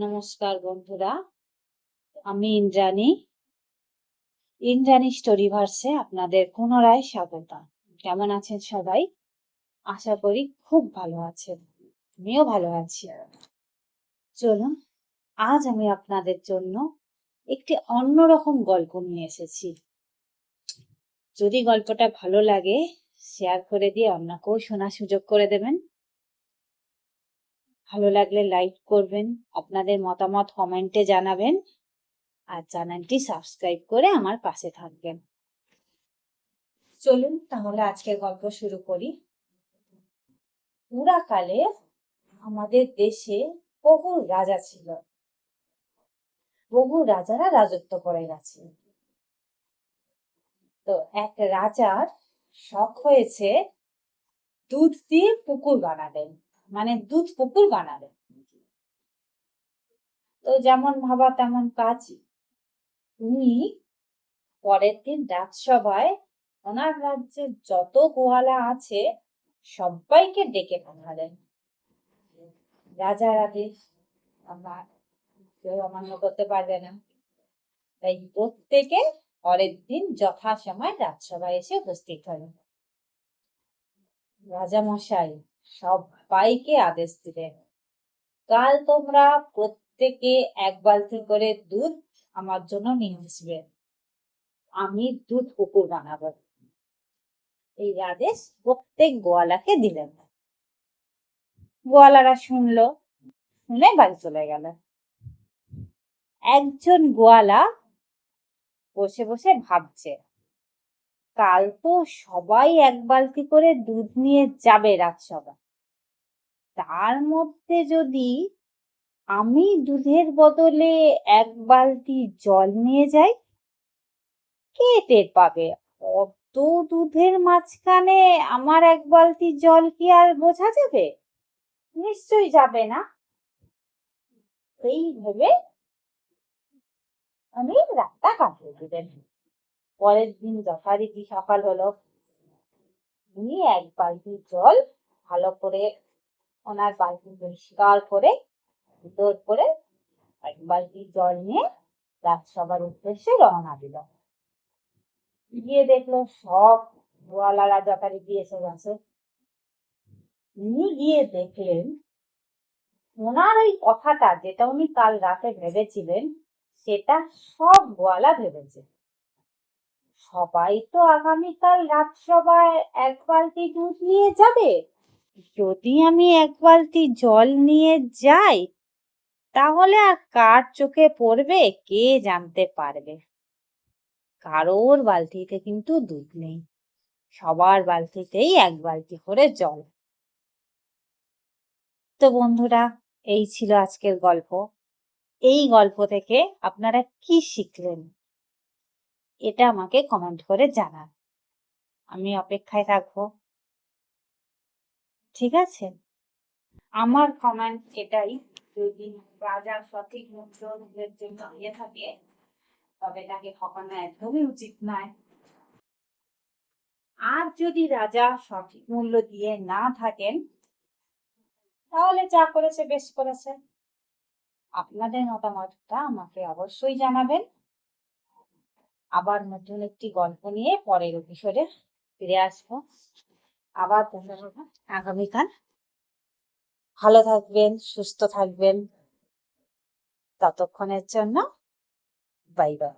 নমস্কার বন্ধুরা, আমি ইন্দ্রাণী স্টোরিভার্সে আপনাদের পুনরায় স্বাগত। কেমন আছেন সবাই? আশা করি খুব ভালো আছেন। আমিও ভালো আছি। চলুন, আজ আমি আপনাদের জন্য একটি অন্যরকম গল্প নিয়ে এসেছি। যদি গল্পটা ভালো লাগে, শেয়ার করে দিয়ে আপনাকেও শোনার সুযোগ করে দেবেন। ভালো লাগলে লাইক করবেন, আপনাদের মতামত কমেন্টে জানাবেন, আর চ্যানেলটি সাবস্ক্রাইব করে আমার পাশে থাকবেন। চলুন তাহলে আজকের গল্প শুরু করি। পুরাকালে আমাদের দেশে বহু রাজা ছিল। বহু রাজারা রাজত্ব করে গেছে। তো এক রাজার শখ হয়েছে দুধ দিয়ে পুকুর বানাবেন, মানে দুধ পুকুর বানাবেন। তো যেমন ভাবা তেমন কাজ। উনি পরের দিন রাজসভায় ওনার রাজ্যে যত গোয়ালা আছে সবাইকে ডেকে পাঠালেন। রাজার আদেশ কেউ অমান্য করতে পারবে না, তাই প্রত্যেকে পরের দিন যথাসময় রাজসভায় এসে উপস্থিত হলেন। রাজামশাই সবাইকে আদেশ দিলেন, কাল তোমরা প্রত্যেকে এক বালতি করে দুধ আমার জন্য নিয়ে আসবে, আমি দুধ পুকুর বানাবো। এই আদেশ প্রত্যেক গোয়ালাকে দিলেন। গোয়ালারা শুনলো, শুনে বাড়ি চলে গেল। একজন গোয়ালা বসে বসে ভাবছে, কাল তো সবাই এক বালতি করে দুধ নিয়ে যাবে রাজসভা, তার মধ্যে যদি আমি দুধের বদলে এক বালতি জল নিয়ে যাই, কে টের পাবে? অত দুধের মাঝখানে আমার এক বালতি জল কি আর বোঝা যাবে? নিশ্চয়ই যাবে না। এই ভেবে উনি রাতটা কাটিয়ে দিলেন। পরের দিন যথারীতি সকাল হলো। উনি এক বালতি জল ভালো করে ওনার বালতি পরিষ্কার করে ভিতর করে এক বালতি জল নিয়ে রাজসভার উদ্দেশ্যে রওনা দিল। গিয়ে দেখলো সব গোয়ালারা যথারীতি এসে গেছে। উনি গিয়ে দেখলেন ওনার ওই কথাটা যেটা উনি কাল রাতে ভেবেছিলেন সেটা সব গোয়ালা ভেবেছে। সবাই তো আগামীকাল রাজসভায় এক বালতি দুধ নিয়ে যাবে, যদি আমি এক বালতি জল নিয়ে যাই তাহলে আর কার চোখে পড়বে কে জানতে পারবে। কারোর বালতিতে কিন্তু দুধ নেই, সবার বালতিতেই এক বালতি করে জল। তো বন্ধুরা, এই ছিল আজকের গল্প। এই গল্প থেকে আপনারা কি শিখলেন এটা আমাকে কমেন্ট করে জানান। আমি অপেক্ষায় থাকবো। ঠিক আছে? আমার কমেন্ট এটাই, যদি রাজার সঠিক মূল্য দুধের জন্য দিয়ে থাকে তবে তাকে ঠকানো একদমই উচিত নয়। আর যদি রাজা সঠিক মূল্য দিয়ে না থাকেন তাহলে যা করেছে বেশ করেছে। আপনাদের মতামতটা আমাকে অবশ্যই জানাবেন। আবার নতুন একটি গল্প নিয়ে পরের এপিসোডে ফিরে আসবো। আবার আগামীকাল। ভালো থাকবেন, সুস্থ থাকবেন। ততক্ষণের জন্য বাই বাই।